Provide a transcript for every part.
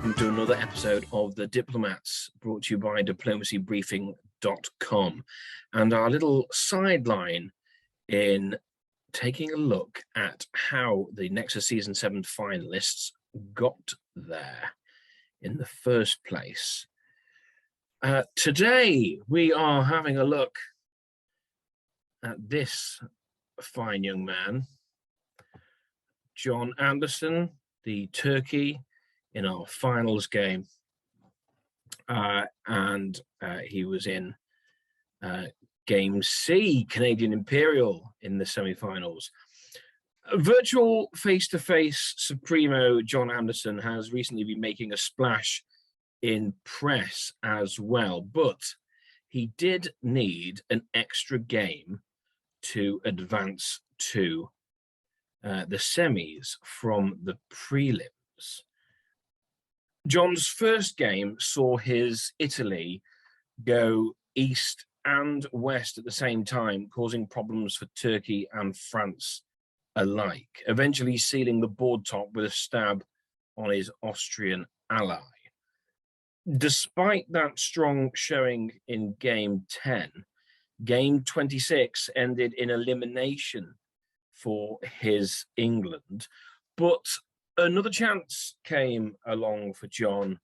welcome to another episode of The Diplomats, brought to you by diplomacybriefing.com. And our little sideline in taking a look at how the Nexus Season 7 finalists got there in the first place. Today, we are having a look at this fine young man, John Anderson, the Turkey, in our finals game. And he was in Game C, Canadian Imperial, in the semi-finals. Virtual face-to-face Supremo John Anderson has recently been making a splash in press as well, but he did need an extra game to advance to the semis from the prelims. John's first game saw his Italy go east and west at the same time, causing problems for Turkey and France alike, eventually sealing the board top with a stab on his Austrian ally. Despite that strong showing in Game 10, Game 26 ended in elimination for his England, but another chance came along for John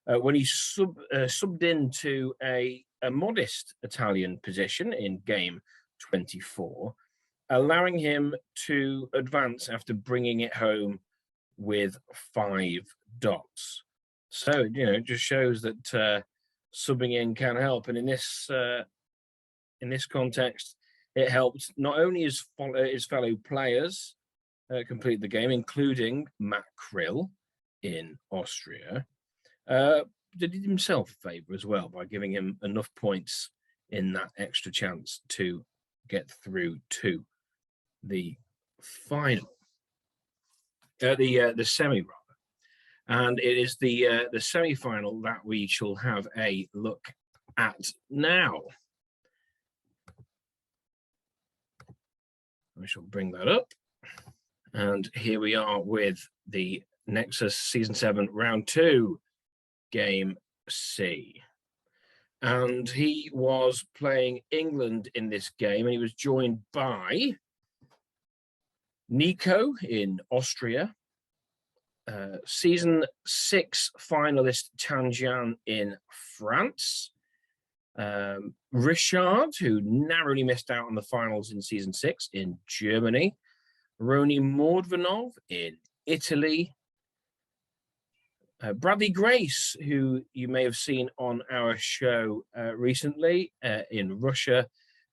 when he subbed into a modest Italian position in Game 24, allowing him to advance after bringing it home with 5 dots. So, it just shows that subbing in can help. And in this context, it helped not only his fellow players complete the game, including Matt Krill in Austria, did himself a favour as well by giving him enough points in that extra chance to get through to the final, the semi rather. And it is the semi-final that we shall have a look at now. I shall bring that up. And here we are with the Nexus Season 7 Round 2, Game C. And he was playing England in this game, and he was joined by Nico in Austria, Season 6 finalist Tanjian in France, Richard, who narrowly missed out on the finals in Season 6 in Germany, Roni Mordvanov in Italy, Bradley Grace, who you may have seen on our show recently in Russia,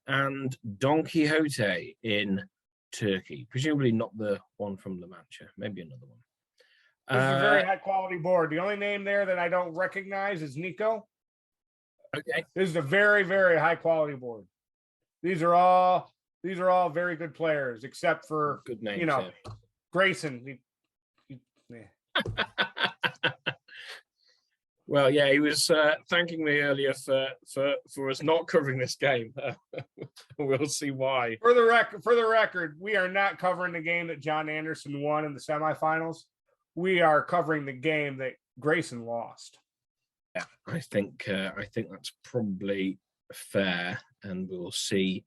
and Don Quixote in Turkey. Presumably not the one from La Mancha, maybe another one. This is a very high quality board. The only name there that I don't recognize is Nico. Okay. This is a very, very high quality board. These are all very good players, except for good names, Grayson. Yeah. Well, yeah, he was thanking me earlier for us not covering this game. We'll see why. For the record, we are not covering the game that John Anderson won in the semifinals. We are covering the game that Grayson lost. Yeah, I think that's probably fair, and we'll see.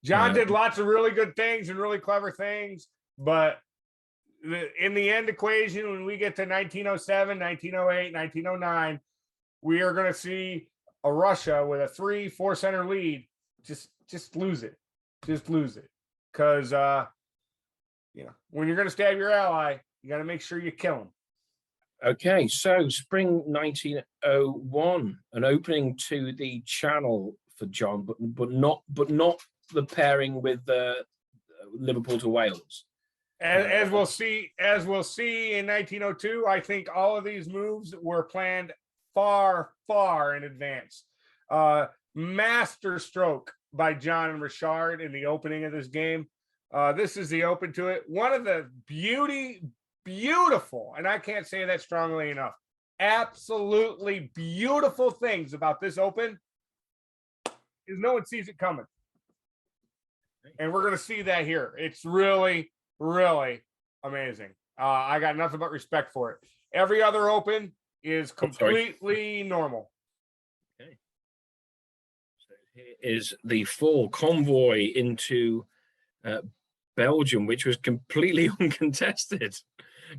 John did lots of really good things and really clever things, but in the end equation, when we get to 1907, 1908, 1909, we are going to see a Russia with a 3-4 center lead. Just lose it. Just lose it. Because, when you're going to stab your ally, you got to make sure you kill him. Okay, so spring 1901, an opening to the channel for John, but not the pairing with Liverpool to Wales. As we'll see in 1902, I think all of these moves were planned far, far in advance. Master stroke by John and Richard in the opening of this game. This is the open to it. One of the beautiful, and I can't say that strongly enough, absolutely beautiful things about this open is no one sees it coming. And we're going to see that here. It's really, really amazing. I got nothing but respect for it. Every other open is completely normal. Okay. So here is the full convoy into Belgium, which was completely uncontested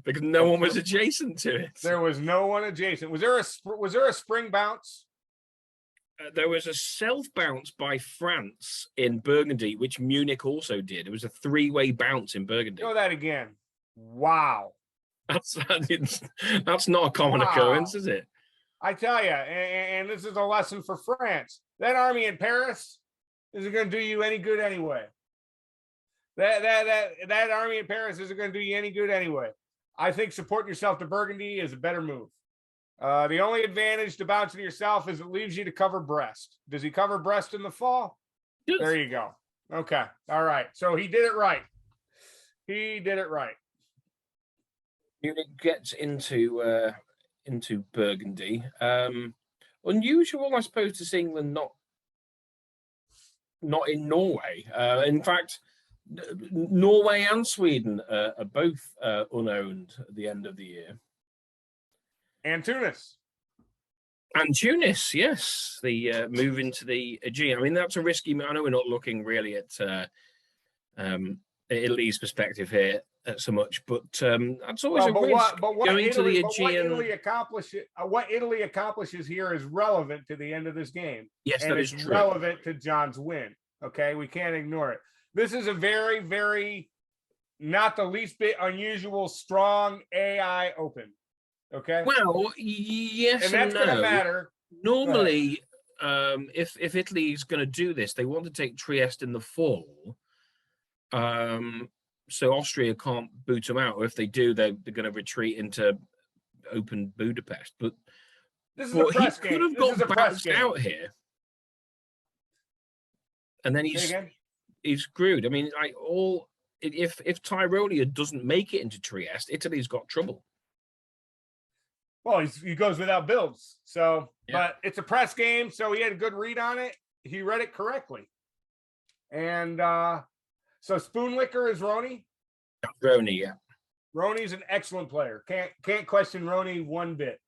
because no one was adjacent to it. There was no one adjacent. Was there a spring bounce? There was a self bounce by France in Burgundy, which Munich also did. It was a 3-way bounce in Burgundy. Know that again. Wow. That's not a common occurrence, is it? I tell you, and this is a lesson for France. That army in Paris isn't going to do you any good anyway. That army in Paris isn't going to do you any good anyway. I think supporting yourself to Burgundy is a better move. The only advantage to bouncing yourself is it leaves you to cover Brest. Does he cover Brest in the fall? Yes. There you go. Okay. All right. So he did it right. He did it right. Munich gets into Burgundy. Unusual, I suppose, to see England not in Norway. In fact, Norway and Sweden are both unowned at the end of the year. And Tunis. And Tunis, yes. The move into the Aegean. I mean, that's a risky move. I know we're not looking really at Italy's perspective here so much, but that's always a risk. Going to the Aegean. What Italy accomplishes here is relevant to the end of this game. Yes, and that is true. Relevant to John's win. Okay, we can't ignore it. This is a very, very, not the least bit unusual, strong AI open. Okay. Well, yes, and that's going to matter. Normally, if Italy is going to do this, they want to take Trieste in the fall. So Austria can't boot them out, or if they do, they're going to retreat into open Budapest. But this is a press game. He could have got bounced out here, and then he's screwed. I mean, if Tyrolia doesn't make it into Trieste, Italy's got trouble. Well, he goes without builds. So, yeah. But it's a press game, so he had a good read on it. He read it correctly. And so Spoonlicker is Roney? Roney, yeah. Roney's an excellent player. Can't question Roney one bit.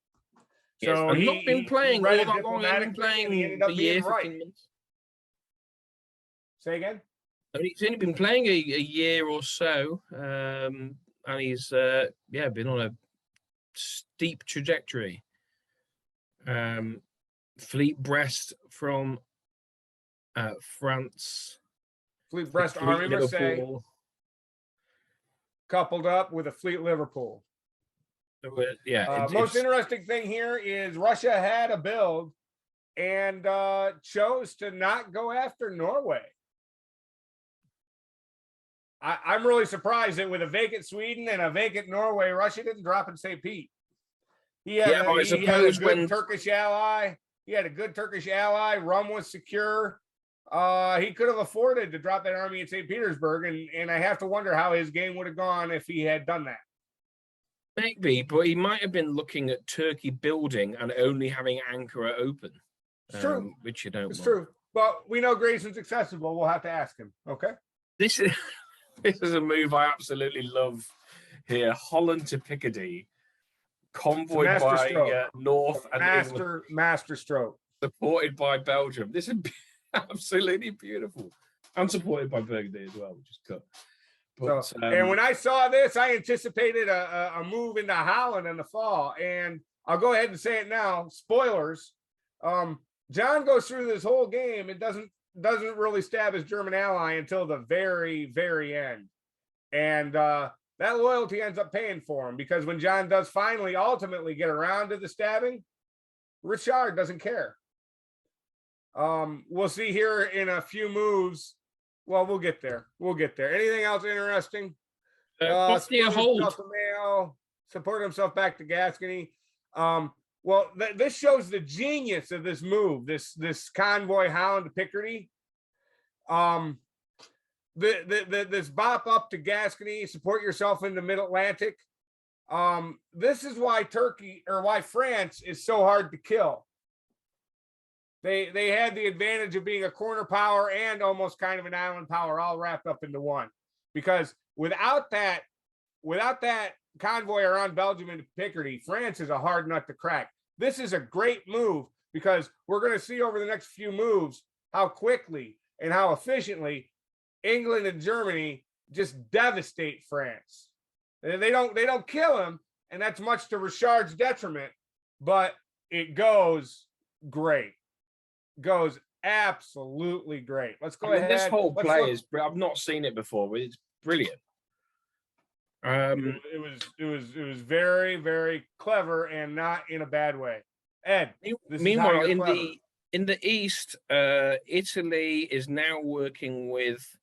Yes, so he's not been playing all that long. He's been playing a year, 15 months. Say again? He's only been playing a year or so. And he's been on a steep trajectory. Fleet Brest from France. Fleet Brest Army, Marseille, coupled up with a Fleet Liverpool. Most interesting thing here is Russia had a build and chose to not go after Norway. I'm really surprised that with a vacant Sweden and a vacant Norway, Russia didn't drop in St. Pete. He had a good Turkish ally. He had a good Turkish ally. Rum was secure. He could have afforded to drop that army in St. Petersburg, and I have to wonder how his game would have gone if he had done that. Maybe, but he might have been looking at Turkey building and only having Ankara open. It's true. Which you don't. It's true. But we know Grayson's accessible. We'll have to ask him. Okay. This is a move I absolutely love here. Holland to Picardy, convoyed by North and England. Master stroke. Supported by Belgium. This is absolutely beautiful. And supported by Burgundy as well, which is cool. But, and when I saw this, I anticipated a move into Holland in the fall. And I'll go ahead and say it now. Spoilers. John goes through this whole game. It doesn't really stab his German ally until the very, very end. And that loyalty ends up paying for him, because when John does finally ultimately get around to the stabbing, Richard doesn't care. We'll see here in a few moves. Well, we'll get there. Anything else interesting? Support himself back to Gascony. This shows the genius of this move, this convoy Holland to Picardy. This bop up to Gascony, support yourself in the mid-Atlantic. This is why why France is so hard to kill. They had the advantage of being a corner power and almost kind of an island power all wrapped up into one. Because without that convoy around Belgium into Picardy, France is a hard nut to crack. This is a great move because we're going to see over the next few moves how quickly and how efficiently England and Germany just devastate France. They don't kill him, and that's much to Richard's detriment, but it goes great. Goes absolutely great. Let's go ahead. This whole play is, I've not seen it before, but it's brilliant. It was very, very clever and not in a bad way. Ed, meanwhile, in the East, Italy is now working with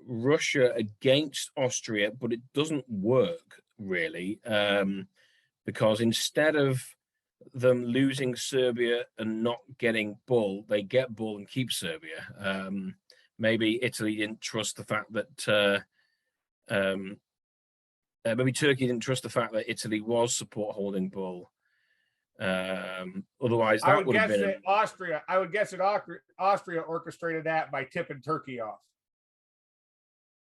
Russia against Austria, but it doesn't work really, because instead of them losing Serbia and not getting Bull, they get Bull and keep Serbia. Maybe Italy didn't trust the fact that maybe Turkey didn't trust the fact that Italy was support holding Bull. Otherwise, that would have been Austria. I would guess that Austria orchestrated that by tipping Turkey off.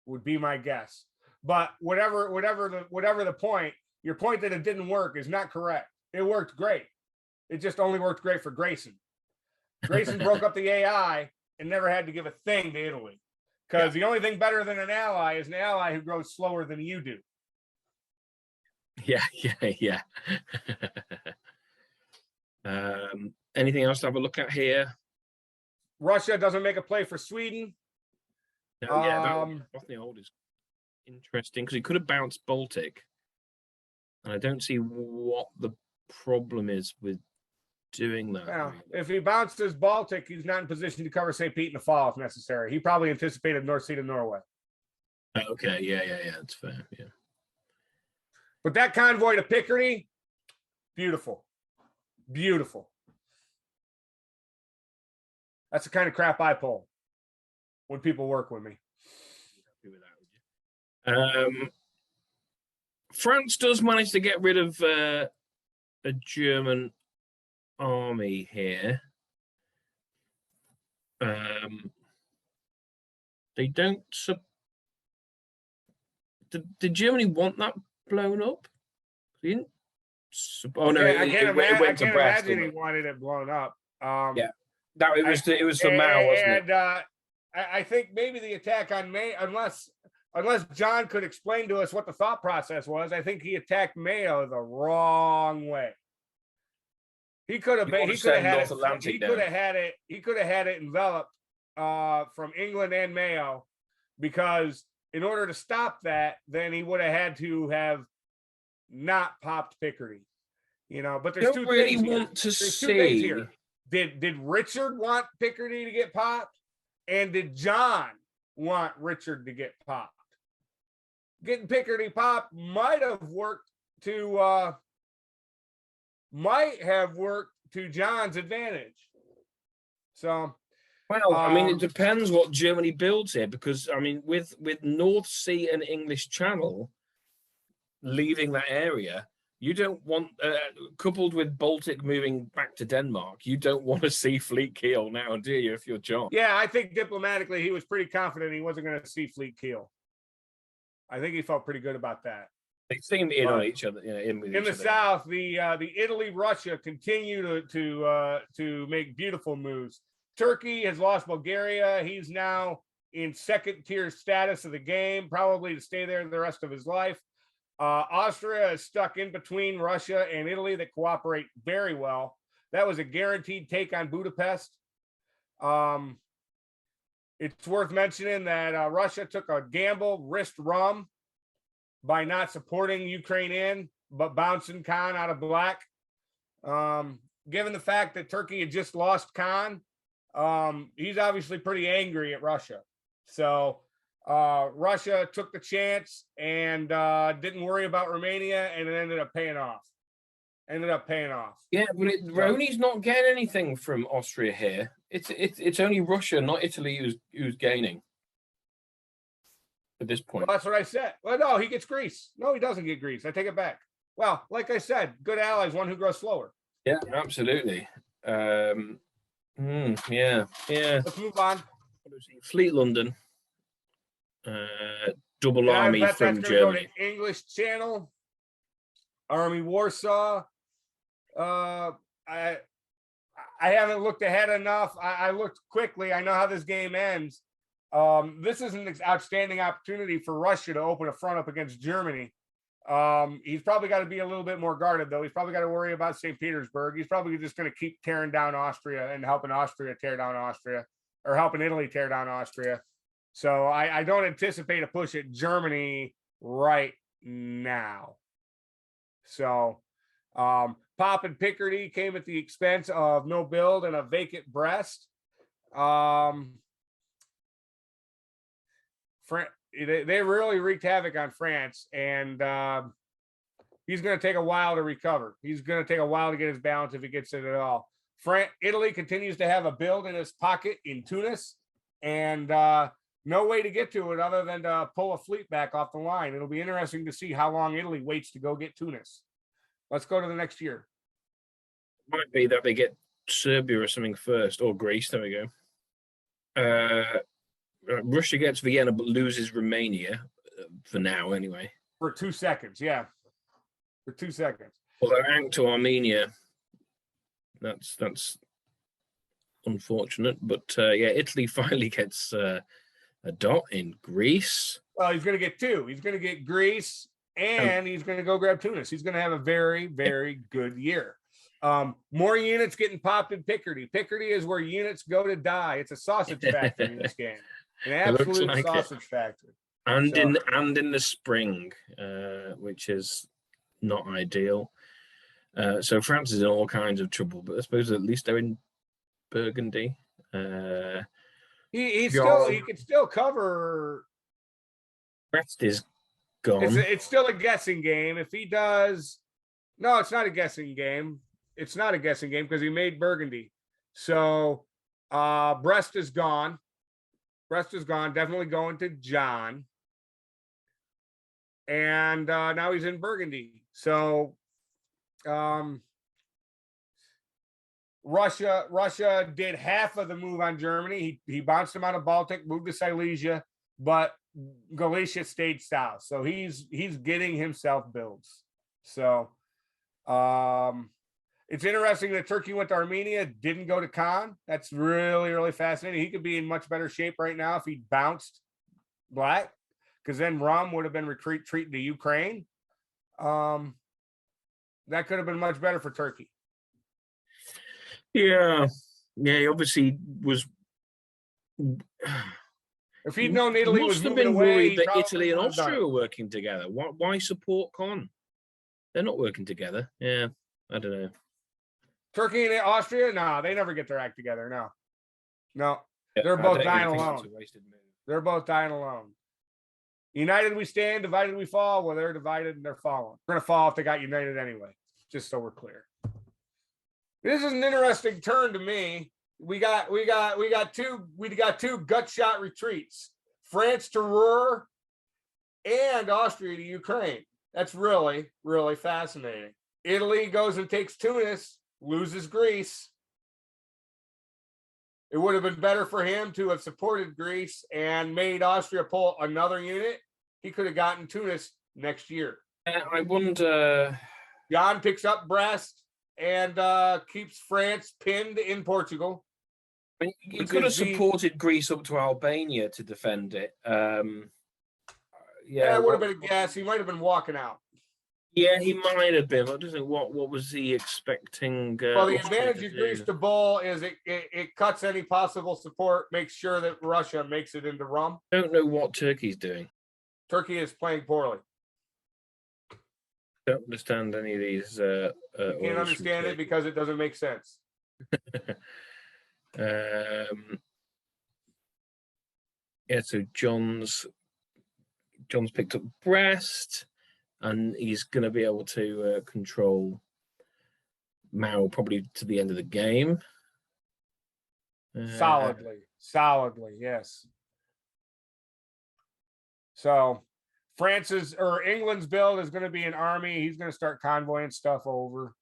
Would be my guess. But whatever the point, your point that it didn't work is not correct. It worked great. It just only worked great for Grayson. Grayson broke up the AI and never had to give a thing to Italy. Because the only thing better than an ally is an ally who grows slower than you do. Yeah. Anything else to have a look at here? Russia doesn't make a play for Sweden. No, Bosnia is interesting because he could have bounced Baltic. And I don't see what the problem is with doing that. Well, if he bounces Baltic, he's not in position to cover St. Pete in the fall if necessary. He probably anticipated North Sea to Norway. Okay, yeah, that's fair, yeah. But that convoy to Picardy, beautiful. Beautiful. That's the kind of crap I pull when people work with me. France does manage to get rid of a German army here. They don't. Did Germany want that blown up? They didn't. Oh no! I can't imagine he wanted it blown up. Yeah, it was for Mao, wasn't it? And I think maybe the attack on May, unless John could explain to us what the thought process was, I think he attacked Mayo the wrong way. He could have had it enveloped from England and Mayo, because in order to stop that, then he would have had to have not popped Picardy. But there's two things here. Did Richard want Picardy to get popped? And did John want Richard to get popped? Getting Picardy popped might have worked to John's advantage. So, well, it depends what Germany builds here, because with North Sea and English Channel leaving that area, you don't want, coupled with Baltic moving back to Denmark, you don't want to see Fleet Keel now, do you, if you're John? Yeah, I think diplomatically he was pretty confident he wasn't going to see Fleet Keel. I think he felt pretty good about that. They seem in on each other. In the South, the Italy-Russia continue to make beautiful moves. Turkey has lost Bulgaria. He's now in second-tier status of the game, probably to stay there the rest of his life. Austria is stuck in between Russia and Italy that cooperate very well. That was a guaranteed take on Budapest. It's worth mentioning that Russia took a gamble, risked rum by not supporting Ukraine in, but bouncing Khan out of black. Given the fact that Turkey had just lost Khan, he's obviously pretty angry at Russia. So Russia took the chance and didn't worry about Romania, and it ended up paying off. Yeah, but Roni's not getting anything from Austria here. It's only Russia, not Italy, who's gaining at this point. Well, that's what I said. Well, no, he gets Greece. No, he doesn't get Greece. I take it back. Well, like I said, good allies, one who grows slower. Yeah, absolutely. Yeah. Let's move on. Fleet London. Double army from Germany. Go to English Channel. Army Warsaw. I haven't looked ahead enough. I looked quickly. I know how this game ends. This is an outstanding opportunity for Russia to open a front up against Germany. He's probably got to be a little bit more guarded, though. He's probably got to worry about St. Petersburg. He's probably just going to keep tearing down Austria and helping Austria tear down Austria, or helping Italy tear down Austria. So I don't anticipate a push at Germany right now. So Pop and Picardy came at the expense of no build and a vacant Brest. They really wreaked havoc on France, and he's going to take a while to recover. He's going to take a while to get his balance if he gets it at all. Italy continues to have a build in his pocket in Tunis, and no way to get to it other than to pull a fleet back off the line. It'll be interesting to see how long Italy waits to go get Tunis. Let's go to the next year. Might be that they get Serbia or something first, or Greece. There we go. Russia gets Vienna but loses Romania for now, anyway. For 2 seconds, yeah. For 2 seconds. Although Ank to Armenia, that's unfortunate. But yeah, Italy finally gets a dot in Greece. Well, he's going to get 2. He's going to get Greece, and he's going to go grab Tunis. He's going to have a very, very good year. More units getting popped in Picardy. Picardy is where units go to die. It's a sausage factory in this game. An absolute like sausage factory. And in the spring, which is not ideal. So France is in all kinds of trouble, but I suppose at least they're in Burgundy. He could still cover. Brest is gone. It's still a guessing game. If he does, no, it's not a guessing game. It's not a guessing game because he made Burgundy. So Brest is gone. Brest is gone. Definitely going to John. And now he's in Burgundy. So Russia did half of the move on Germany. He bounced him out of Baltic, moved to Silesia, but Galicia stayed south. So he's getting himself builds. So it's interesting that Turkey went to Armenia, didn't go to Khan. That's really, really fascinating. He could be in much better shape right now if he bounced black, because then Rum would have been retreating to Ukraine. That could have been much better for Turkey. Yeah. He obviously was. If he'd known Italy was moving away, worried that Italy and Austria were working together. Why support Khan? They're not working together. Yeah, I don't know. Turkey and Austria? No, they never get their act together. No. They're both dying alone. They're both dying alone. United we stand, divided we fall. Well, they're divided and they're falling. We're gonna fall if they got united anyway. Just so we're clear. This is an interesting turn to me. We got two gut shot retreats. France to Ruhr and Austria to Ukraine. That's really, really fascinating. Italy goes and takes Tunis, loses Greece. It would have been better for him to have supported Greece and made Austria pull another unit. He could have gotten Tunis next year. I wonder. Jan picks up Brest and keeps France pinned in Portugal. I mean, he could have supported Greece up to Albania to defend it. Yeah, it would have been a guess. He might have been walking out. Yeah, he might have been. I don't know what was he expecting. Well, the advantage of Greece to bull is it cuts any possible support, makes sure that Russia makes it into Rum. I don't know what Turkey's doing. Turkey is playing poorly. Don't understand any of these. You can't understand it because it doesn't make sense. Yeah, so John's picked up Brest, and he's going to be able to control Mao probably to the end of the game. Solidly, yes. So England's build is going to be an army. He's going to start convoying stuff over.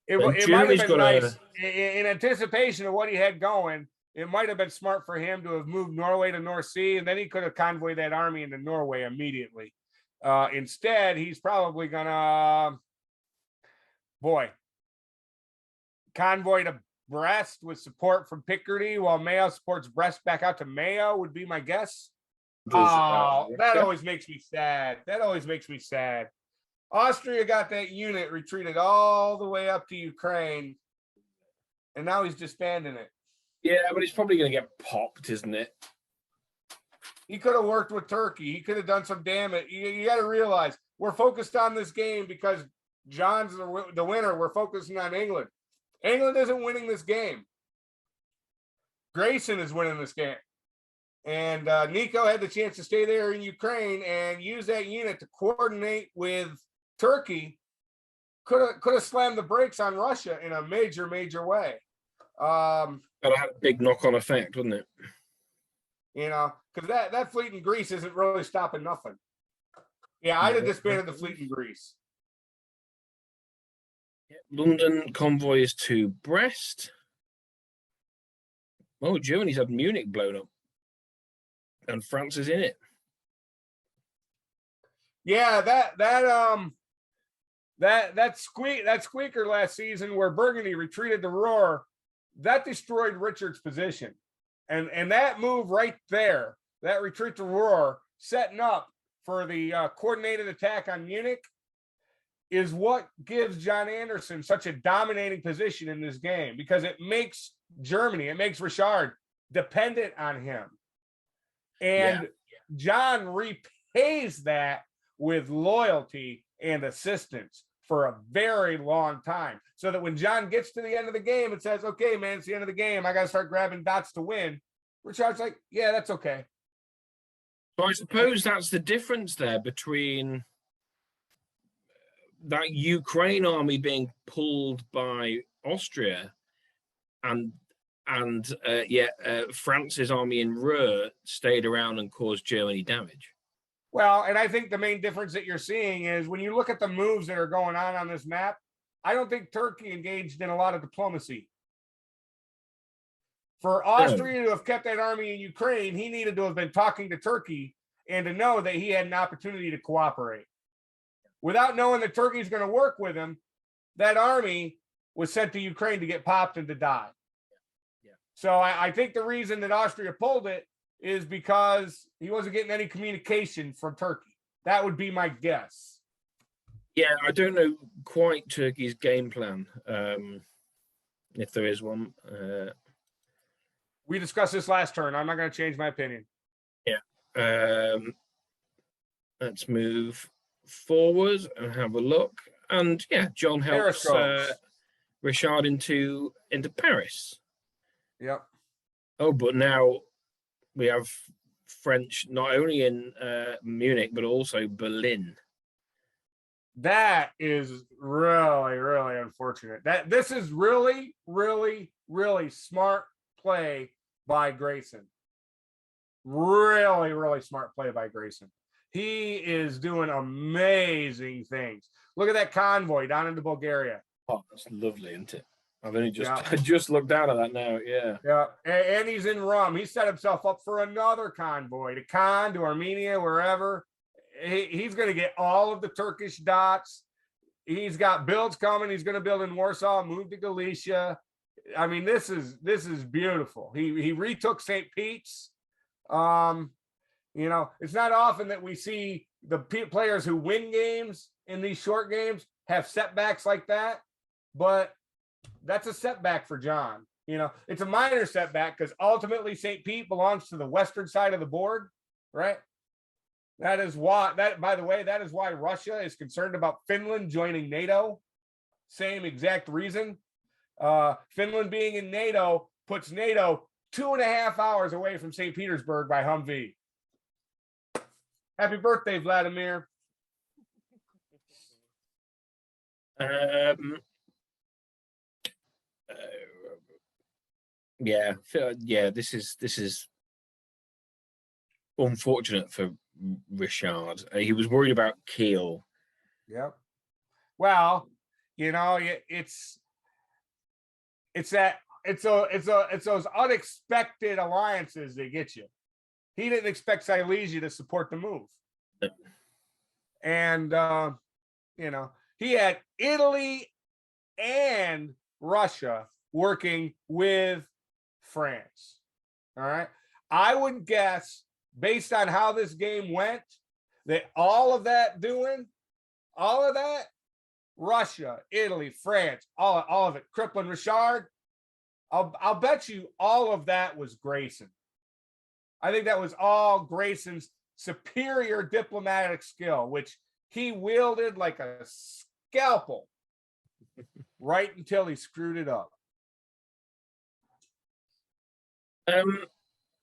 It might have been nice in anticipation of what he had going. It might have been smart for him to have moved Norway to North Sea, and then he could have convoyed that army into Norway immediately. Instead, he's probably gonna, convoy to Brest with support from Picardy, while Mayo supports Brest back out to Mayo, would be my guess. That always makes me sad. Austria got that unit retreated all the way up to Ukraine, and now he's disbanding it. Yeah, but it's probably going to get popped, isn't it? He could have worked with Turkey. He could have done some damage. You got to realize we're focused on this game because John's the winner. We're focusing on England. England isn't winning this game. Grayson is winning this game. And Nico had the chance to stay there in Ukraine and use that unit to coordinate with Turkey. Could have slammed the brakes on Russia in a major way. That had a big knock-on effect, wouldn't it? Because that fleet in Greece isn't really stopping nothing. Yeah, I'd have disbanded the fleet in Greece. London convoys to Brest. Oh, Germany's had Munich blown up, and France is in it. Yeah, that squeaker last season where Burgundy retreated to Ruhr, that destroyed Richard's position, and that move right there, that retreat to Ruhr, setting up for the coordinated attack on Munich, is what gives John Anderson such a dominating position in this game, because it makes Germany, it makes Richard dependent on him. And John repays that with loyalty and assistance for a very long time. So that when John gets to the end of the game and says, okay, man, it's the end of the game, I got to start grabbing dots to win, Richard's like, yeah, that's okay. So I suppose that's the difference there between that Ukraine army being pulled by Austria and France's army in Ruhr stayed around and caused Germany damage. Well, and I think the main difference that you're seeing is when you look at the moves that are going on this map, I don't think Turkey engaged in a lot of diplomacy. For Austria to have kept that army in Ukraine, he needed to have been talking to Turkey and to know that he had an opportunity to cooperate. Without knowing that Turkey's going to work with him, that army was sent to Ukraine to get popped and to die. Yeah. So I think the reason that Austria pulled it is because he wasn't getting any communication from Turkey. That would be my guess. Yeah, I don't know quite Turkey's game plan, if there is one. We discussed this last turn. I'm not going to change my opinion. Yeah. Let's move forward and have a look. And yeah, John helps Richard into Paris. Yep. Oh, but now we have French not only in Munich but also Berlin. That is really unfortunate. This is really smart play by Grayson. Really smart play by Grayson. He is doing amazing things. Look at that convoy down into Bulgaria. Oh, that's lovely, isn't it? I've only just looked down at that now. Yeah. And he's in Rum. He set himself up for another convoy to Khan, to Armenia, wherever. He's going to get all of the Turkish dots. He's got builds coming. He's going to build in Warsaw, move to Galicia. I mean, this is beautiful. He retook St. Pete's. It's not often that we see the players who win games in these short games have setbacks like that, but that's a setback for John. It's a minor setback because ultimately St. Pete belongs to the western side of the board, right? That is why Russia is concerned about Finland joining NATO. Same exact reason. Finland being in NATO puts NATO 2.5 hours away from St. Petersburg by Humvee. Happy birthday, Vladimir. This is unfortunate for Richard. He was worried about Kiel. Yep. Well, it's those unexpected alliances that get you. He didn't expect Silesia to support the move. And, he had Italy and Russia working with France. All right. I would guess, based on how this game went, that all of that, Russia, Italy, France, all of it, crippling Richard, I'll bet you all of that was Grayson. I think that was all Grayson's superior diplomatic skill, which he wielded like a scalpel right until he screwed it up.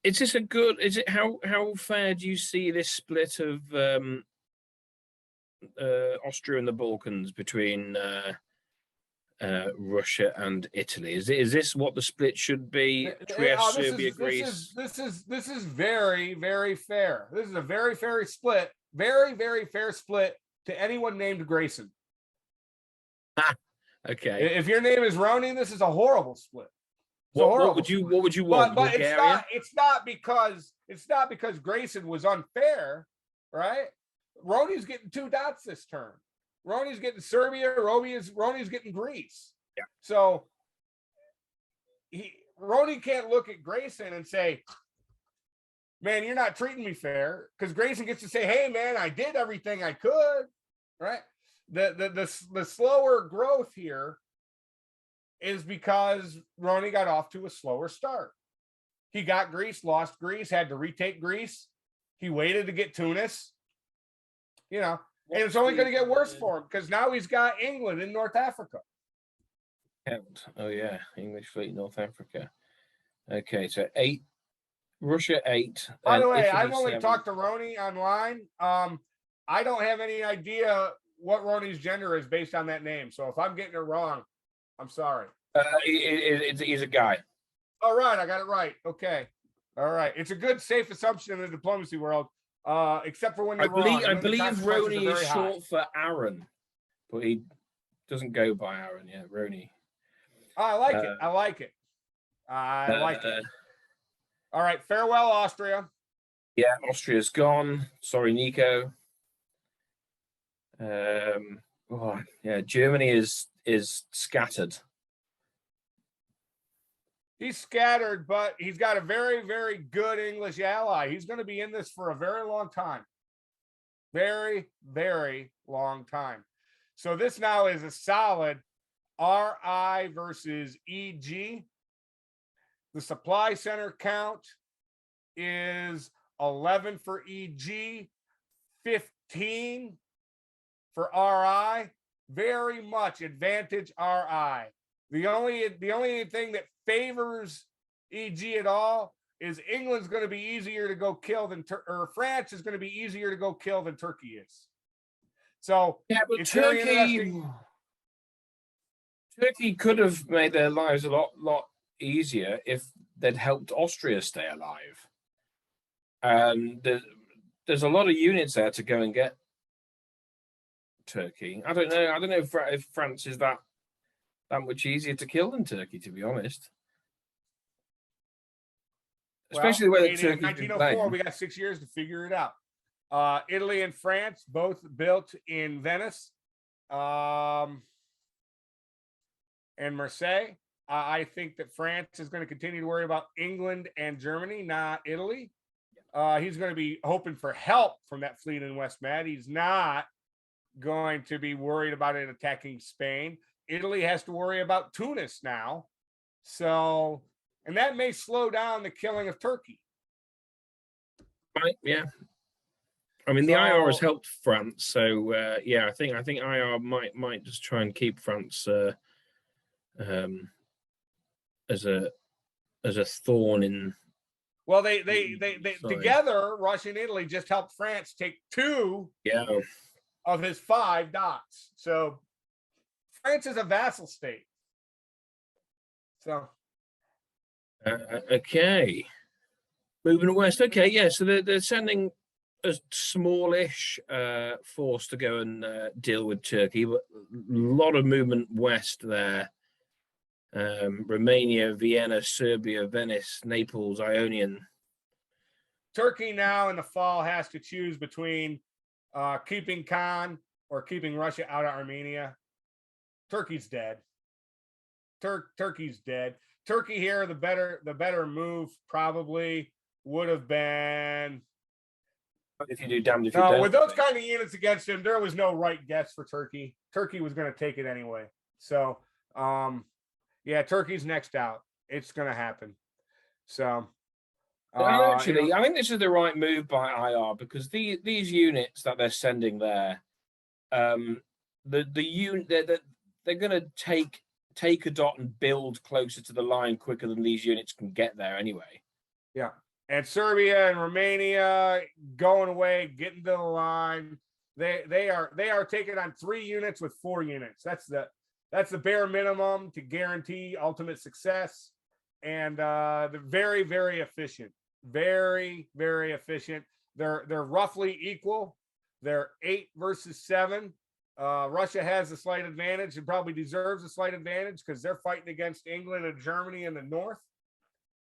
Is this how fair do you see this split of Austria and the Balkans between Russia and Italy? Is this what the split should be? Trieste, Serbia, Greece. This is very, very fair. This is a very fair split. Very, very fair split to anyone named Grayson. Okay. If your name is Roni, this is a horrible split. What would you want? But it's not because Grayson was unfair, right? Roni's getting 2 dots this turn. Roni's getting Serbia. Roni's getting Greece. Yeah. So Roni can't look at Grayson and say, "Man, you're not treating me fair," because Grayson gets to say, "Hey, man, I did everything I could." Right. The slower growth here is because Roni got off to a slower start. He got Greece, lost Greece, had to retake Greece. He waited to get Tunis. And it's only going to get worse for him because now he's got England in North Africa. Oh, yeah. English fleet, North Africa. Okay, so 8. Russia 8. By the way, I've only talked to Roni online. I don't have any idea what Roni's gender is based on that name. So if I'm getting it wrong, I'm sorry. He's a guy. All right, I got it right. Okay. All right. It's a good, safe assumption in the diplomacy world, except for when you're wrong. I believe Roni is short for Aaron, but he doesn't go by Aaron. Yeah, Roni. I like it. I like it. All right. Farewell, Austria. Yeah, Austria's gone. Sorry, Nico. Germany is scattered. He's scattered, but he's got a very, very good English ally. He's going to be in this for a very long time. Very, very long time. So this now is a solid RI versus EG. The supply center count is 11 for EG, 15 for RI. Very much advantage RI. The only thing that favors EG at all is England's going to be easier to go kill than or France is going to be easier to go kill than Turkey is. So yeah, but Turkey could have made their lives a lot easier if they'd helped Austria stay alive. And there's a lot of units there to go and get Turkey. I don't know if France is that much easier to kill than Turkey, to be honest. Especially the way that Turkey's 1904, we got 6 years to figure it out. Italy and France both built in Venice and Marseille. I think that France is going to continue to worry about England and Germany, not Italy. He's going to be hoping for help from that fleet in West Med. He's not going to be worried about it attacking Spain. Italy has to worry about Tunis now. So, and that may slow down the killing of Turkey. Right, yeah. I mean, the IR has helped France, so I think IR might just try and keep France as a thorn in. Well, they together, Russia and Italy just helped France take 2 of his 5 dots. So France is a vassal state. So okay, moving west. Okay, yeah. So they're sending a smallish force to go and deal with Turkey, but a lot of movement west there. Romania, Vienna, Serbia, Venice, Naples, Ionian. Turkey now in the fall has to choose between keeping Khan or keeping Russia out of Armenia. Turkey's dead. Turkey's dead. Turkey here, the better move probably would have been. If you do damned if you don't. With those kind of units against him, there was no right guess for Turkey. Turkey was going to take it anyway. So, yeah, Turkey's next out. It's going to happen. So, actually, I think this is the right move by IR, because these units that they're sending there, they're going to take a dot and build closer to the line quicker than these units can get there anyway. Yeah. And Serbia and Romania going away, getting to the line. They are taking on 3 units with 4 units. That's the bare minimum to guarantee ultimate success. And they're very, very efficient. Very, very efficient. They're roughly equal. They're 8 versus 7. Russia has a slight advantage and probably deserves a slight advantage because they're fighting against England and Germany in the north.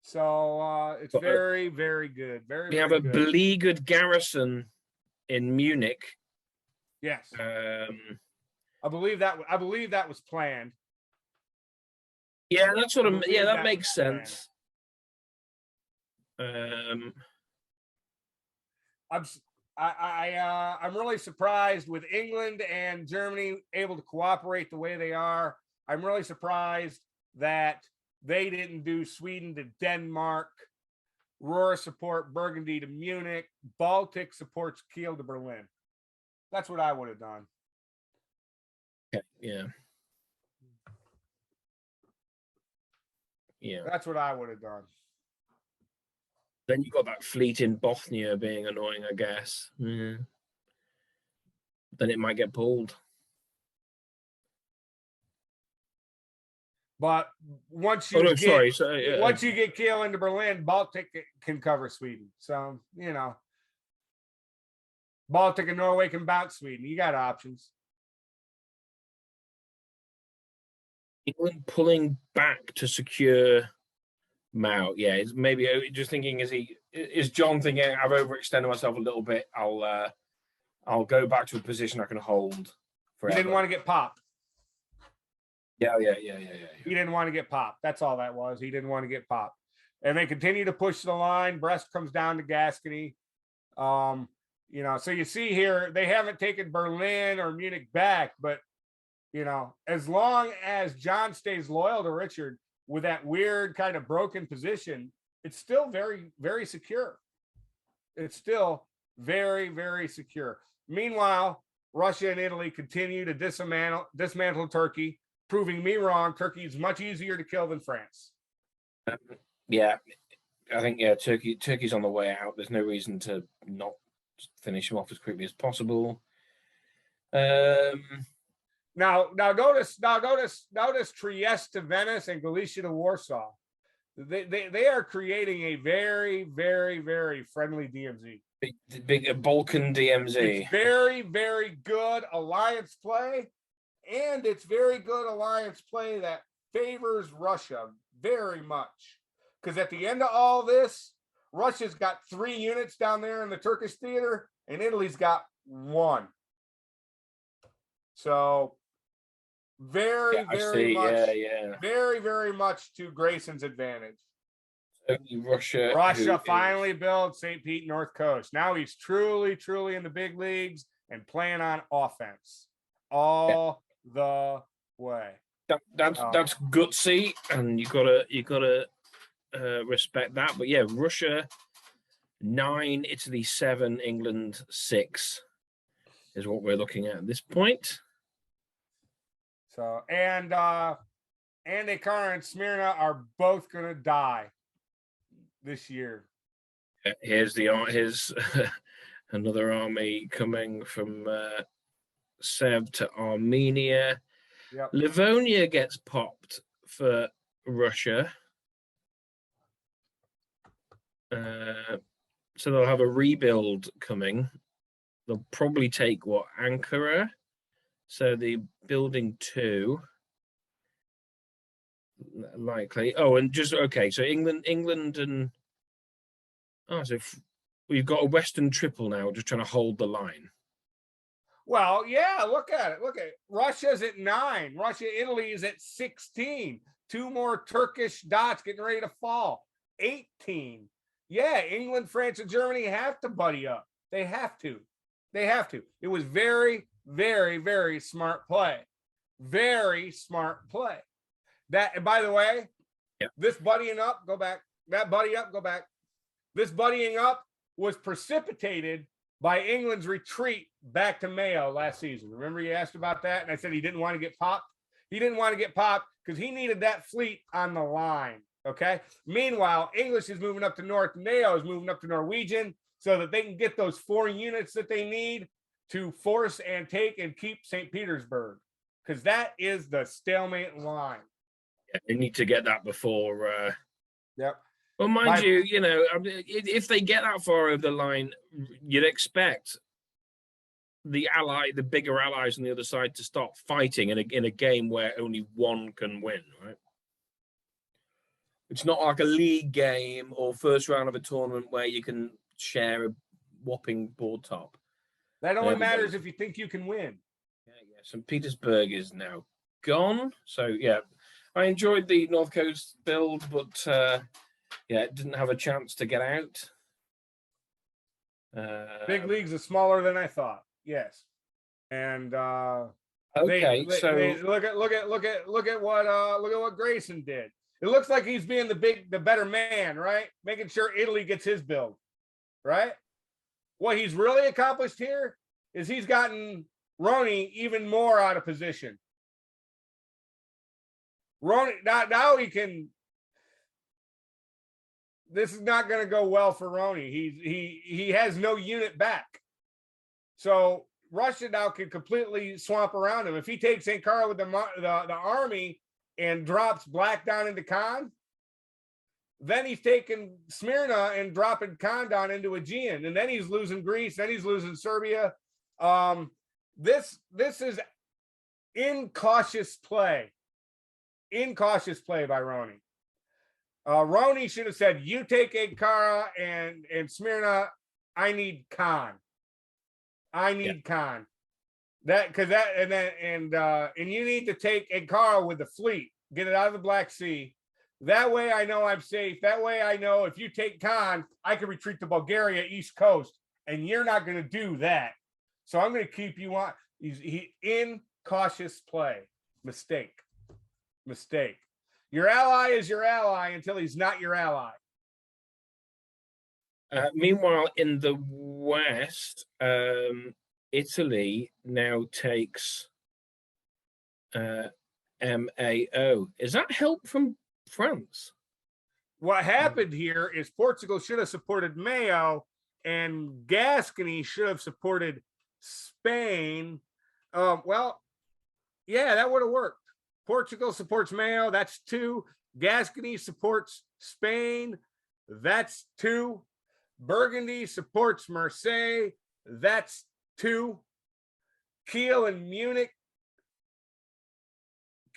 So it's very, very good. We have a beleaguered garrison in Munich. Yes. I believe that was planned. Yeah, that's sort of that makes sense. I'm really surprised with England and Germany able to cooperate the way they are. I'm really surprised that they didn't do Sweden to Denmark, Ruhr support Burgundy to Munich, Baltic supports Kiel to Berlin. That's what I would have done. Okay, yeah. Yeah. That's what I would have done. Then you got that fleet in Bothnia being annoying, I guess. Yeah. Then it might get pulled. But once you once you get Kiel into Berlin, Baltic can cover Sweden. So, Baltic and Norway can bounce Sweden. You got options. England pulling back to secure Mao. Yeah, it's maybe just thinking, is John thinking I've overextended myself a little bit? I'll go back to a position I can hold forever. He didn't want to get popped. Yeah. He didn't want to get popped. That's all that was. He didn't want to get popped. And they continue to push the line. Brest comes down to Gascony. So you see here, they haven't taken Berlin or Munich back, but, as long as John stays loyal to Richard with that weird kind of broken position, it's still very, very secure. It's still very, very secure. Meanwhile, Russia and Italy continue to dismantle Turkey, proving me wrong. Turkey is much easier to kill than France. Yeah, I think Turkey's on the way out. There's no reason to not finish him off as quickly as possible. Now notice Trieste to Venice and Galicia to Warsaw. They are creating a very, very, very friendly DMZ. Big Balkan DMZ. It's very, very good alliance play. And it's very good alliance play that favors Russia very much. Because at the end of all this, Russia's got 3 units down there in the Turkish theater, and Italy's got 1. So very, very much to Grayson's advantage. Russia finally built St. Pete North Coast. Now he's truly, truly in the big leagues and playing on offense all the way. That's gutsy, and you gotta respect that. But yeah, Russia 9, Italy 7, England 6 is what we're looking at this point. So and Ankara and Smyrna are both gonna die this year. Here's another army coming from Sev to Armenia. Yep. Livonia gets popped for Russia. So they'll have a rebuild coming. They'll probably take Ankara. So the building 2 likely. Oh, and just okay. So England and so we've got a Western triple now, just trying to hold the line. Well, yeah, look at it. Look at it. Russia's at 9. Russia, Italy is at 16. 2 more Turkish dots getting ready to fall. 18. Yeah, England, France, and Germany have to buddy up. They have to. They have to. It was very, very, very smart play. Very smart play. That, and by the way, this buddying up, go back. That buddy up, go back. This buddying up was precipitated by England's retreat back to Mayo last season. Remember, you asked about that, and I said he didn't want to get popped. He didn't want to get popped because he needed that fleet on the line. Okay. Meanwhile, English is moving up to North. Mayo is moving up to Norwegian so that they can get those 4 units that they need to force and take and keep St. Petersburg, because that is the stalemate line. Yeah, they need to get that before. Yep. Well, mind you, you know, if they get that far over the line, you'd expect the bigger allies on the other side to start fighting in a game where only one can win, right? It's not like a league game or first round of a tournament where you can share a whopping board top. That only matters if you think you can win. Yeah. St. Petersburg is now gone. So, yeah, I enjoyed the North Coast build, but yeah, it didn't have a chance to get out. Big leagues are smaller than I thought. Yes. And okay, so look at what Grayson did. It looks like he's being the better man, right? Making sure Italy gets his build, right? What he's really accomplished here is he's gotten Roney even more out of position. Roney now he can. This is not going to go well for Roney. He has no unit back, so Russia now can completely swamp around him. If he takes Ankara with the army and drops Black down into Khan, then he's taking Smyrna and dropping Khan down into Aegean, and then he's losing Greece, then he's losing Serbia. This is incautious play. Incautious play by Roney. Roney should have said, "You take Ankara and Smyrna. I need Khan. I need Khan. And you need to take Ankara with the fleet. Get it out of the Black Sea. That way I know I'm safe. That way I know if you take Khan, I can retreat to Bulgaria, East Coast, and you're not going to do that. So I'm going to keep you on." He incautious play. Mistake. Your ally is your ally until he's not your ally. Meanwhile, in the West, Italy now takes MAO. Is that help from France? What happened here is Portugal should have supported Mayo and Gascony should have supported Spain. Well, yeah, that would have worked. Portugal supports Mayo. That's 2. Gascony supports Spain. That's 2. Burgundy supports Marseille. That's 2. Kiel and Munich.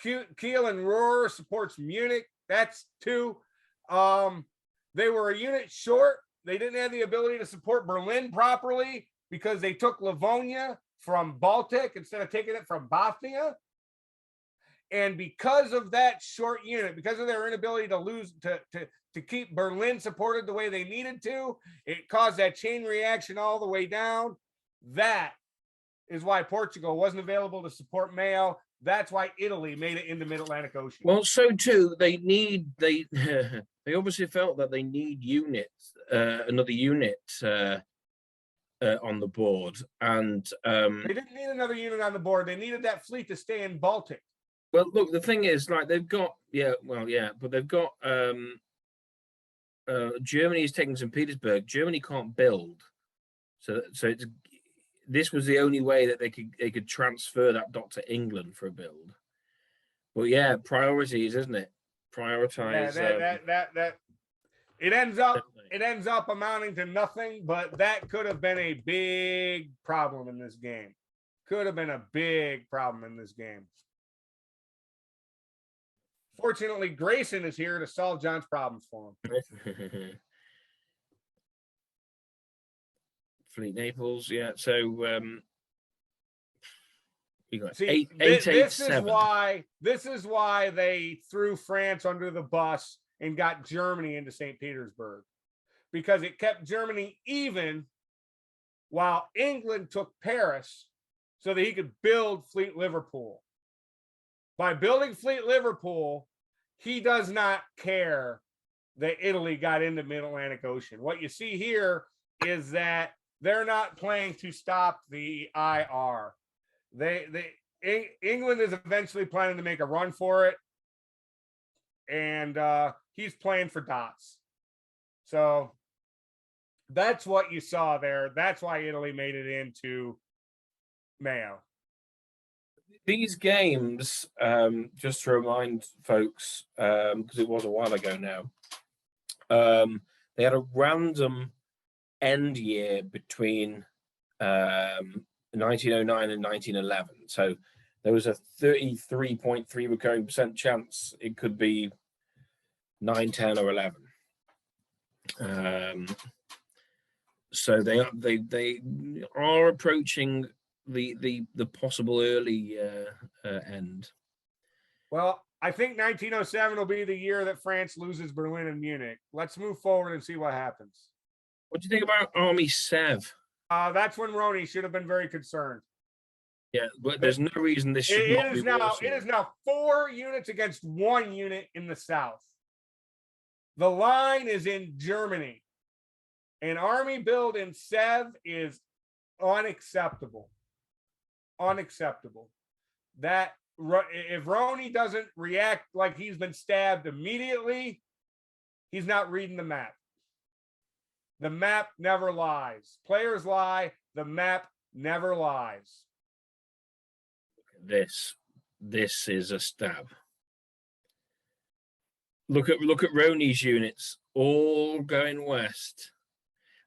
Kiel and Ruhr supports Munich. That's 2. They were a unit short. They didn't have the ability to support Berlin properly because they took Livonia from Baltic instead of taking it from Bothnia. And because of that short unit, because of their inability to keep Berlin supported the way they needed to, it caused that chain reaction all the way down. That is why Portugal wasn't available to support Mayo. That's why Italy made it into Mid-Atlantic Ocean. Well, so too, they they obviously felt that they need units, another unit on the board. And they didn't need another unit on the board. They needed that fleet to stay in Baltic. Well, look, the thing is, like, they've got, but they've got Germany is taking St. Petersburg. Germany can't build, so this was the only way that they could transfer that dot to England for a build. But yeah, priorities, isn't it? Prioritize. Yeah, it ends up amounting to nothing. But that could have been a big problem in this game. Could have been a big problem in this game. Fortunately, Grayson is here to solve John's problems for him. Fleet Naples, yeah. So You got See, 8-8-7. This is why they threw France under the bus and got Germany into St. Petersburg, because it kept Germany even while England took Paris so that he could build Fleet Liverpool. By building Fleet Liverpool, he does not care that Italy got into Mid-Atlantic Ocean. What you see here is that they're not playing to stop the IR. England is eventually planning to make a run for it, and he's playing for dots. So that's what you saw there. That's why Italy made it into Mayo. These games, just to remind folks, because it was a while ago now, they had a random end year between 1909 and 1911. So there was a 33.3 recurring percent chance it could be 9, 10, or 11. So they are approaching the possible early end. Well, I think 1907 will be the year that France loses Berlin and Munich. Let's move forward and see what happens. What do you think about Army Sev? That's when Roney should have been very concerned. Yeah, but there's no reason this should not be Warsaw. It is now 4 units against 1 unit in the south. The line is in Germany. An army build in Sev is unacceptable. Unacceptable. That if Roney doesn't react like he's been stabbed immediately, he's not reading the map. The map never lies. Players lie. The map never lies. This is a stab. Look at Roney's units all going west,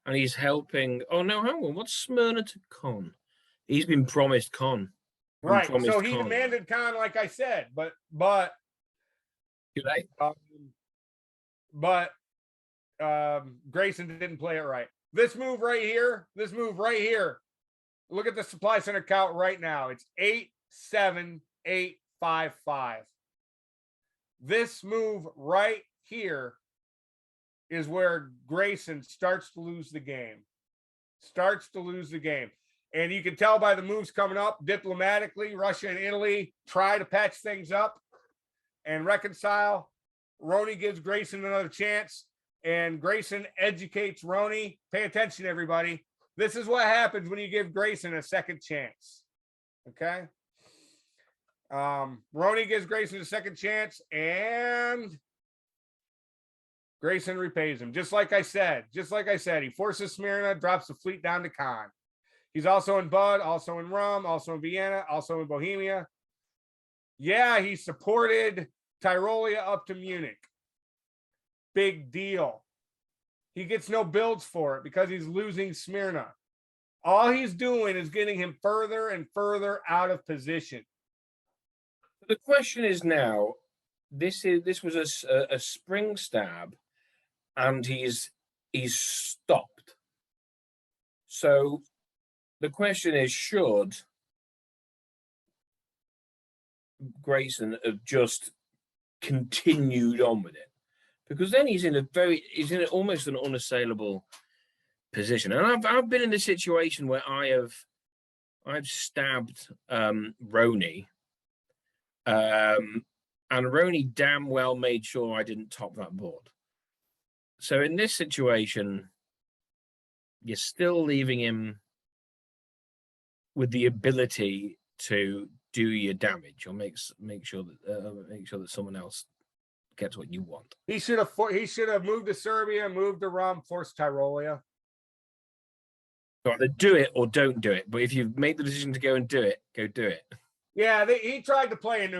and he's helping. Oh no, hang on. What's Smyrna to Con? He's been promised Con. Right. So he demanded Con, like I said, but Grayson didn't play it right. This move right here. Look at the supply center count right now. It's 87855. This move right here is where Grayson starts to lose the game. And you can tell by the moves coming up diplomatically, Russia and Italy try to patch things up and reconcile. Roney gives Grayson another chance, and Grayson educates Roney. Pay attention, everybody. This is what happens when you give Grayson a second chance. Okay? Roney gives Grayson a second chance, and Grayson repays him. Just like I said, he forces Smyrna, drops the fleet down to Con. He's also in Bud, also in Rum, also in Vienna, also in Bohemia. Yeah, he supported Tyrolia up to Munich. Big deal. He gets no builds for it because he's losing Smyrna. All he's doing is getting him further and further out of position. The question is now, this was a spring stab, and he's stopped. So the question is, should Grayson have just continued on with it? Because then he's in almost an unassailable position. And I've been in a situation where I've stabbed Roney, and Roney damn well made sure I didn't top that board. So in this situation, you're still leaving him with the ability to do your damage or make sure that someone else gets what you want. He should have moved to Serbia, moved to Rum, forced Tyrolia. So either do it or don't do it. But if you've made the decision to go and do it, go do it. Yeah, he tried to play an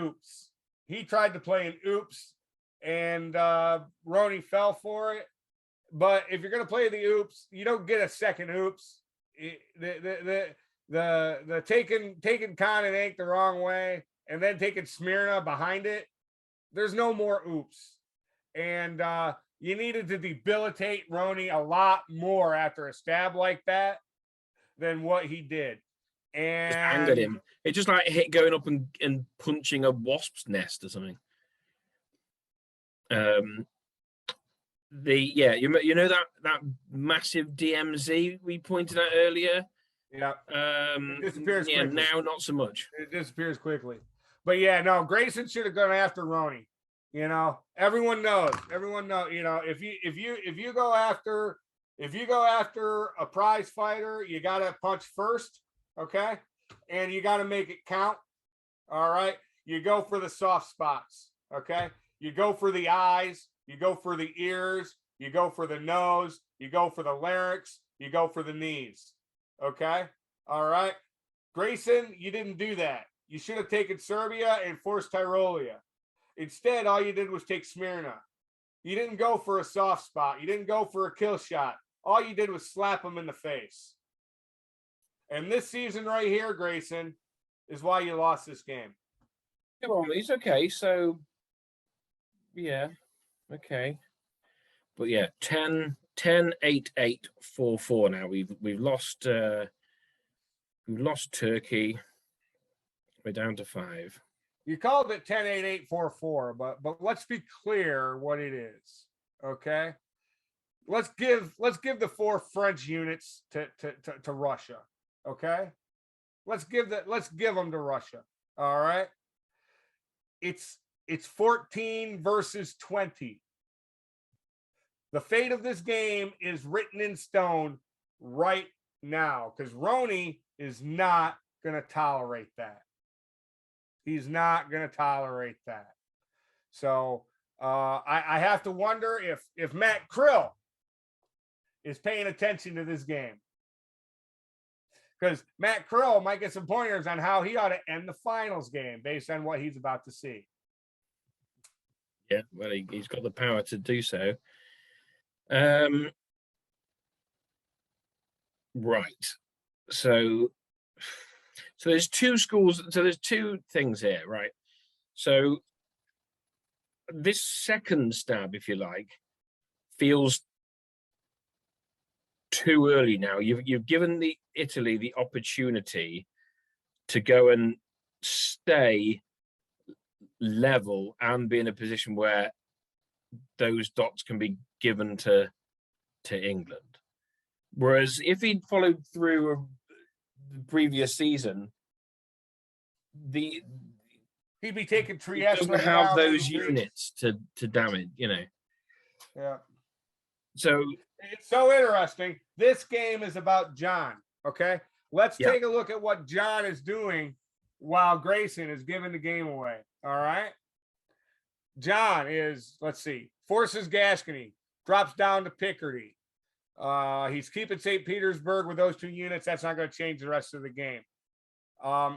oops. And Roney fell for it. But if you're going to play the oops, you don't get a second oops. The taking Con and Ankh the wrong way and then taking Smyrna behind it, there's no more oops. And you needed to debilitate Roney a lot more after a stab like that than what he did. Just angered him. It just like going up and punching a wasp's nest or something. You know that massive DMZ we pointed out earlier. Yeah. It disappears quickly. Now not so much. It disappears quickly. But yeah, no, Grayson should have gone after Roney. You know, everyone knows. You know, if you go after a prize fighter, you gotta punch first, okay, and you gotta make it count. All right, you go for the soft spots, okay. You go for the eyes, you go for the ears, you go for the nose, you go for the larynx, you go for the knees, okay. All right, Grayson, you didn't do that. You should have taken Serbia and forced Tyrolia. Instead, all you did was take Smyrna. You didn't go for a soft spot. You didn't go for a kill shot. All you did was slap him in the face. And this season right here, Grayson, is why you lost this game. Come on, it's okay. So, yeah, okay. But yeah, 10, 8, 8, 4, 4 now. We've lost Turkey. We're down to 5. You called it 10-8-8-4-4, but let's be clear what it is. Okay. Let's give the 4 French units to Russia. Okay. Let's give them to Russia. All right. It's 14 versus 20. The fate of this game is written in stone right now because Roney is not going to tolerate that. He's not going to tolerate that. So I have to wonder if Matt Krill is paying attention to this game. Because Matt Krill might get some pointers on how he ought to end the finals game based on what he's about to see. Yeah, well, he's got the power to do so. Right. So there's 2 schools. So there's 2 things here, right? So this second stab, if you like, feels too early now. You've given Italy the opportunity to go and stay level and be in a position where those dots can be given to England. Whereas if he'd followed through the previous season, he'd be taking Trieste. He doesn't have those units to damage, you know. Yeah. So it's so interesting. This game is about John. Okay. Let's take a look at what John is doing while Grayson is giving the game away. All right. John is, let's see, forces Gascony, drops down to Picardy. He's keeping St. Petersburg with those 2 units. That's not going to change the rest of the game.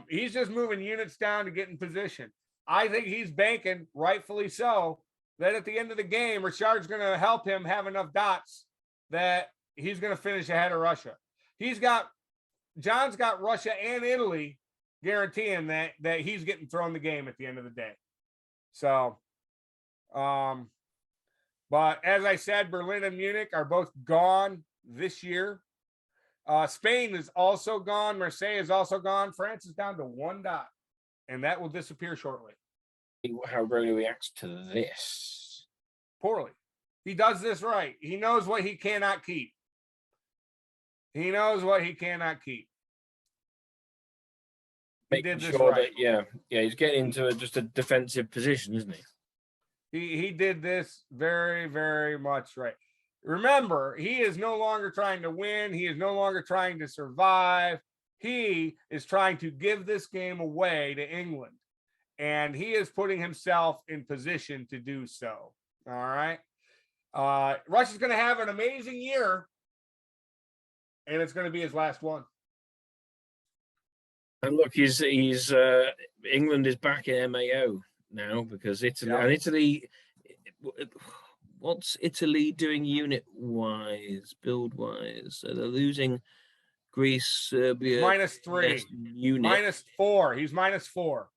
He's just moving units down to get in position. I think he's banking, rightfully so, that at the end of the game, Richard's going to help him have enough dots that he's going to finish ahead of Russia. John's got Russia and Italy guaranteeing that he's getting thrown the game at the end of the day. So, but as I said, Berlin and Munich are both gone this year. Spain is also gone. Marseille is also gone. France is down to 1 dot, and that will disappear shortly. How Roney reacts to this? Poorly. He does this right. He knows what he cannot keep. He knows what he cannot keep. He did this right. He's getting into just a defensive position, isn't he? He did this very, very much right. Remember, he is no longer trying to win. He is no longer trying to survive. He is trying to give this game away to England. And he is putting himself in position to do so. All right. Russia's going to have an amazing year. And it's going to be his last one. And look, he's England is back in MAO now because Italy and Italy. What's Italy doing unit wise, build wise? So they're losing Greece, Serbia. -3. Unit. -4. He's -4.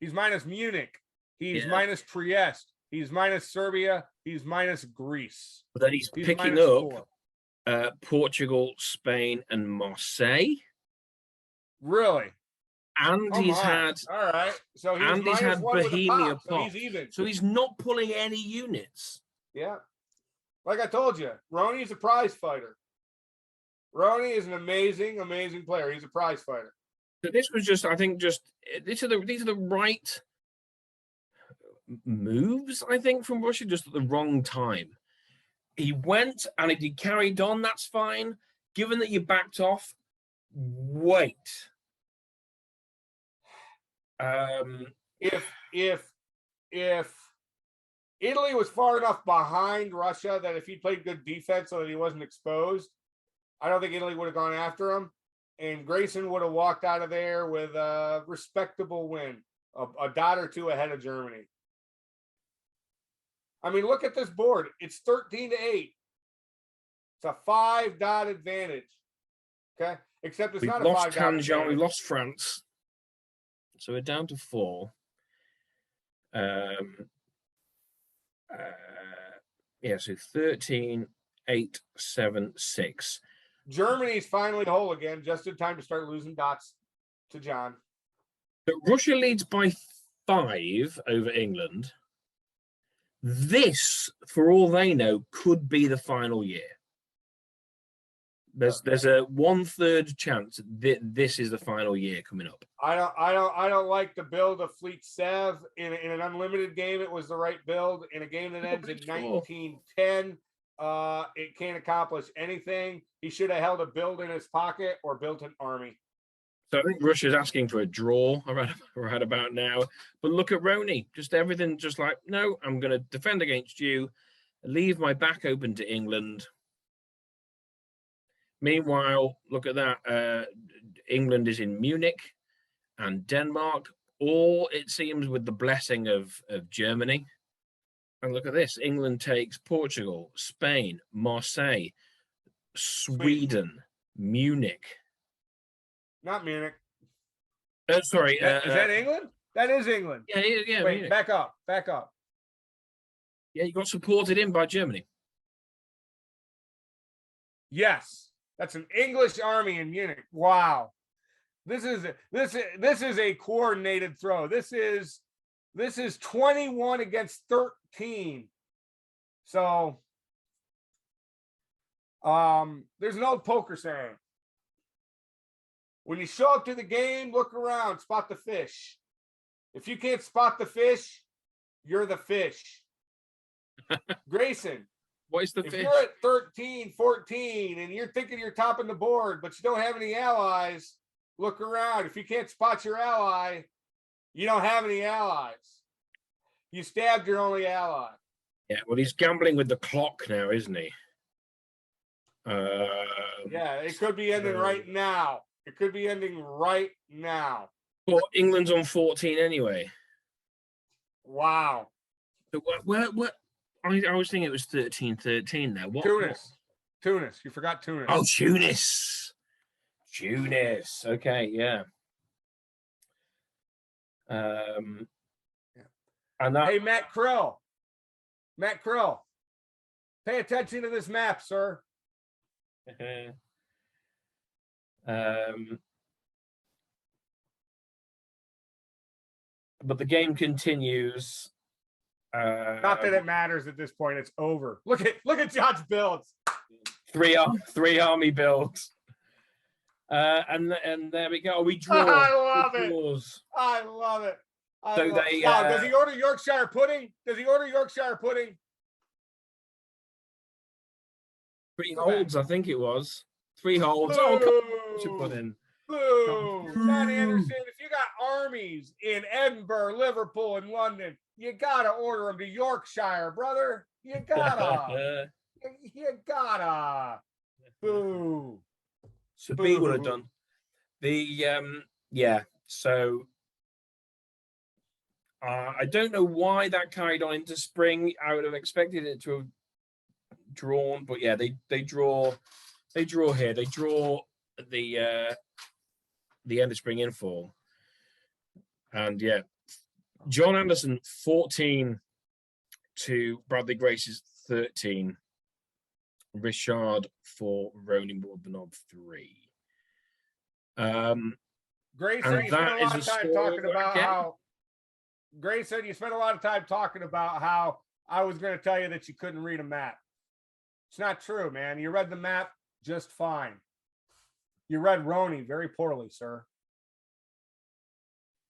He's minus Munich. He's minus Trieste. He's minus Serbia. He's minus Greece. But then he's picking up Portugal, Spain, and Marseille. Really? And he's had all right. So he's and he's had -1 with a Bohemia pop, so he's even. So he's not pulling any units. Yeah. Like I told you, Roney's a prize fighter. Roney is an amazing, amazing player. He's a prize fighter. So this was just, I think, these are the right moves, I think, from Russia, just at the wrong time. He went, and if he carried on, that's fine. Given that you backed off, wait. If Italy was far enough behind Russia that if he played good defense so that he wasn't exposed, I don't think Italy would have gone after him. And Grayson would have walked out of there with a respectable win, a dot or two ahead of Germany. I mean, look at this board. It's 13-8. It's a 5-dot advantage. Okay? Except it's not a 5-dot advantage. We lost France. So we're down to 4. Yeah, so 13, 8, 7, 6. Germany's finally whole again, just in time to start losing dots to John. But Russia leads by 5 over England. This, for all they know, could be the final year. There's a 1/3 chance that this is the final year coming up. I don't like the build of Fleet Sev in an unlimited game. It was the right build. In a game that ends in 1910, it can't accomplish anything. He should have held a build in his pocket or built an army. So I think Russia's asking for a draw right about now. But look at Roney. Just everything just like, no, I'm going to defend against you, leave my back open to England. Meanwhile, look at that. England is in Munich and Denmark, all, it seems, with the blessing of Germany. And look at this. England takes Portugal, Spain, Marseille, Sweden, Munich. Not Munich. Sorry. Is that England? That is England. Yeah. Wait, Munich. Back up. Yeah, you got supported in by Germany. Yes, that's an English army in Munich. Wow, this is a coordinated throw. This is 21 against 13. So, there's an old poker saying: when you show up to the game, look around, spot the fish. If you can't spot the fish, you're the fish. Grayson, what is the if fish? you're at 13, 14, and you're thinking you're topping the board, but you don't have any allies, look around. If you can't spot your ally, you don't have any allies. You stabbed your only ally. Yeah, well, he's gambling with the clock now, isn't he? Yeah, it could be ending right now. It could be ending right now. Well, England's on 14 anyway. Wow. So what? I was thinking it was 13-13 now. Tunis. You forgot Tunis. Oh, Tunis. Okay, yeah. And that... Hey, Matt Krill, pay attention to this map, sir. But the game continues. Not that it matters at this point. It's over. Look at John's builds. Three army builds. And there we go. We draw. I love it. Does he order Yorkshire pudding? 3 holds, I think it was. 3 holds. Oh, come on. Boo. John Anderson, if you got armies in Edinburgh, Liverpool, and London, you gotta order them to Yorkshire, brother. You gotta. Boo. So B would have done. So I don't know why that carried on into spring. I would have expected it to have drawn, but yeah, they draw here. They draw the end of spring in fall. And yeah, John Anderson 14 to Bradley Grace's 13. Richard for Ronin Borbanov 3. Grayson, And you spent a that lot is of a time story talking about again. how. Grayson, you spent a lot of time talking about how I was going to tell you that you couldn't read a map. It's not true, man. You read the map just fine. You read Roni very poorly, sir.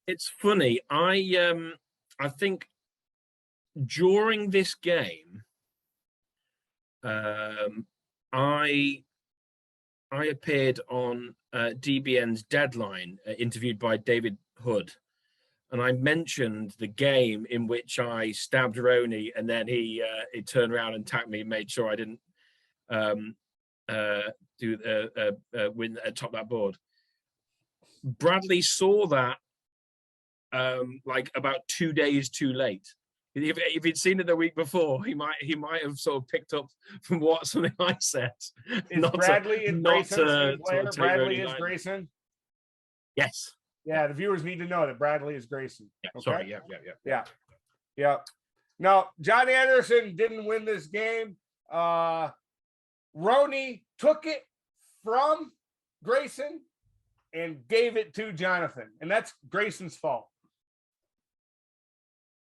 It's funny. I think during this game, I appeared on DBN's Deadline, interviewed by David Hood, and I mentioned the game in which I stabbed Roni, and then he turned around and tapped me and made sure I didn't win top that board. Bradley saw that like about 2 days too late. If he'd seen it the week before, he might have sort of picked up from what something I said. Is Bradley and Grayson the same player? Bradley is Grayson? Yes. Yeah, the viewers need to know that Bradley is Grayson. Yeah, okay? Sorry, yeah. No, John Anderson didn't win this game. Roni took it from Grayson and gave it to Jonathan, and that's Grayson's fault.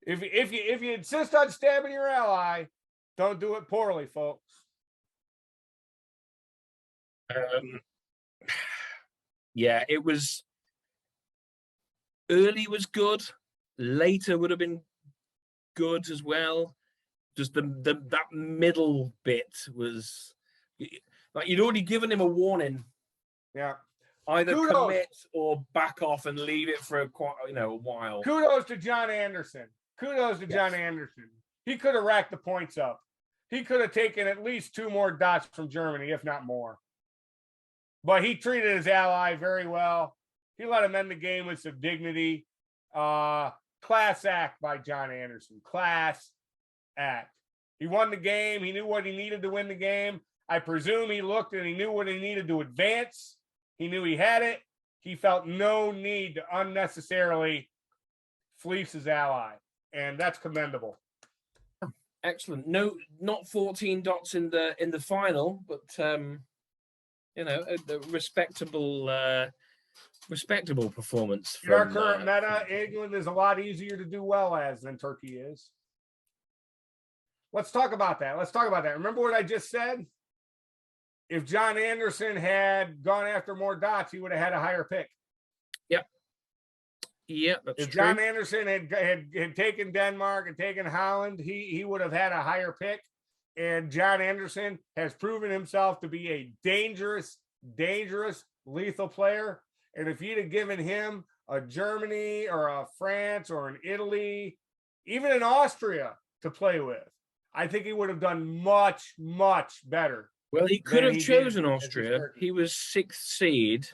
If you insist on stabbing your ally, don't do it poorly, folks. Yeah, it was. Early was good. Later would have been good as well. Just that middle bit was like you'd already given him a warning. Yeah. Either commit or back off and leave it for a while. Kudos to John Anderson. John Anderson. He could have racked the points up. He could have taken at least 2 more dots from Germany, if not more. But he treated his ally very well. He let him end the game with some dignity. Class act by John Anderson. Class act. He won the game. He knew what he needed to win the game. I presume he looked and he knew what he needed to advance. He knew he had it. He felt no need to unnecessarily fleece his ally. And that's commendable. Excellent. No, not 14 dots in the final, but a respectable performance. In our current meta, England is a lot easier to do well as than Turkey is. Let's talk about that. Remember what I just said? If John Anderson had gone after more dots, he would have had a higher pick. Yep, that's if true. John Anderson had taken Denmark and taken Holland, he would have had a higher pick. And John Anderson has proven himself to be a dangerous, lethal player. And if you'd have given him a Germany or a France or an Italy, even an Austria to play with, I think he would have done much, much better. Well, he could have chosen Austria. He was 6th seed,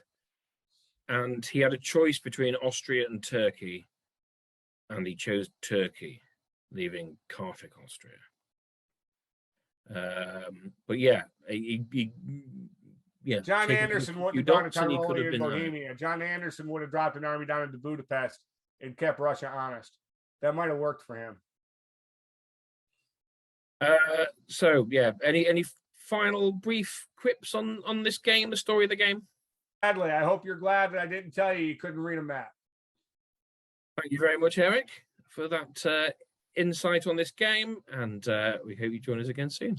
and he had a choice between Austria and Turkey, and he chose Turkey, leaving Karfik, Austria. But yeah, John Anderson wouldn't have gone to Tyrolia and Bohemia. John Anderson would have dropped an army down into Budapest and kept Russia honest. That might have worked for him. So yeah, any final brief quips on this game, the story of the game? Sadly, I hope you're glad that I didn't tell you couldn't read a map. Thank you very much, Eric, for that insight on this game, and we hope you join us again soon.